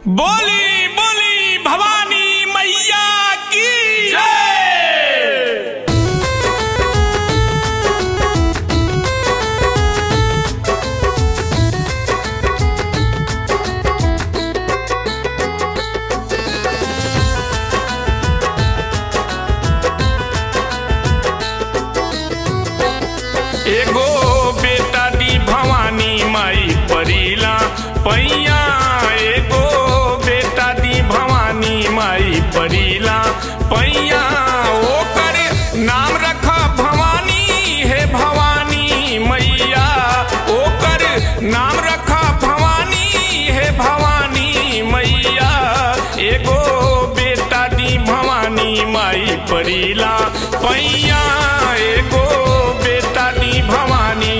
बोली बोली भवानी मैया की जय। एगो बेटा दी भवानी माई परिला पैया, एगो बेटा दी भवानी माई परिला पैया। ओकर नाम रखा भवानी है भवानी मैया, ओकर नाम रखा भवानी है भवानी मैया। एगो बेटा दी भवानी माई परिला पैया, एगो बेटा दी भवानी।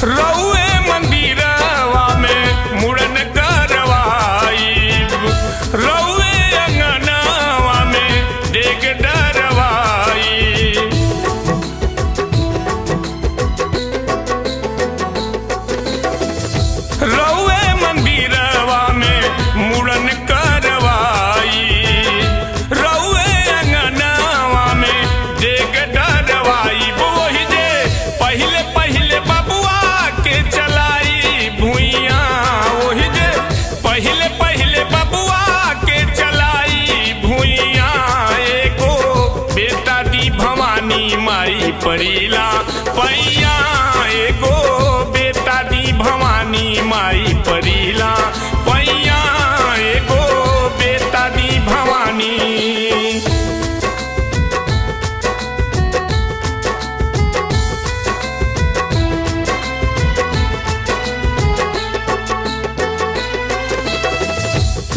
रउए मंदिरवा में मुड़न करवाईब, रउए अंगनवा में डेग डरवाई। रउए मंदिरवा में मुड़न करवाई, रउए अंगनवा में डेग डरवाई। वही जे पहिले पहिले बबुआ के चलाई भुइया, वही जे पहिले पहिले बबुआ के चलाई भुइया। एगो बेटा दी भवानी माई परिला पैया, एगो बेटा दी भवानी माई परिला पैया, एगो बेटा दी भवानी।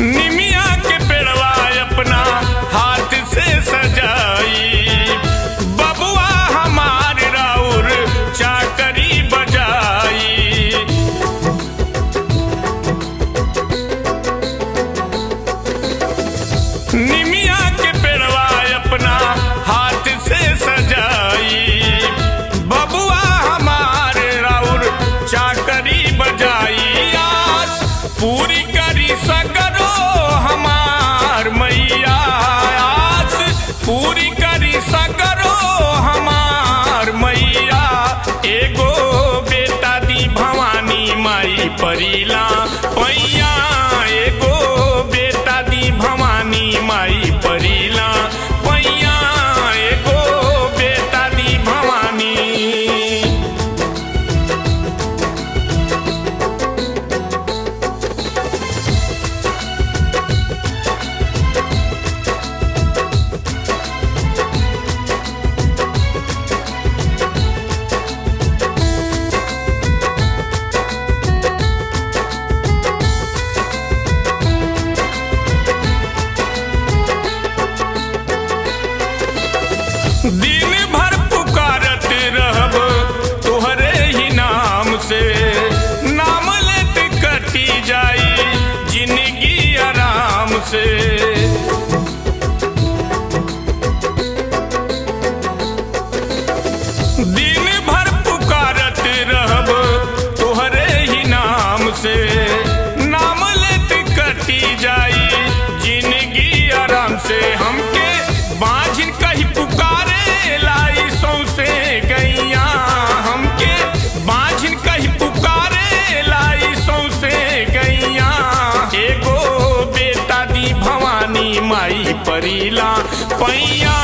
निमिया के पेड़वा अपना हाथ से सजाई, बबुआ हमार राउर चाकरी बजाई। निमिया के पेड़वा अपना हाथ से सजाई, बबुआ हमार राउर चाकरी बजाई। आस पूरी करी सगरो हमार मैया, आस पूरी करी सगरो हमार मैया। एगो बेटा दी भवानी माई परिला पैया, एगो बेटा दी भवानी माई परिला पैया, एगो बेटा दी भवानी। दिन भर पुकारत रहब तोहरे ही नाम से, नाम लेत कटी जाई जिंदगी आराम से। दिन भर पुकारत रहब तोहरे ही नाम से, नाम लेत कटी जाई जिंदगी आराम से। हमके बाझिन कही पुकारे लाई सौसे गैया, हमके बाझिन कही पुकारे लाई सौसे गैया। एगो बेटा दी भवानी माई परिला पैया,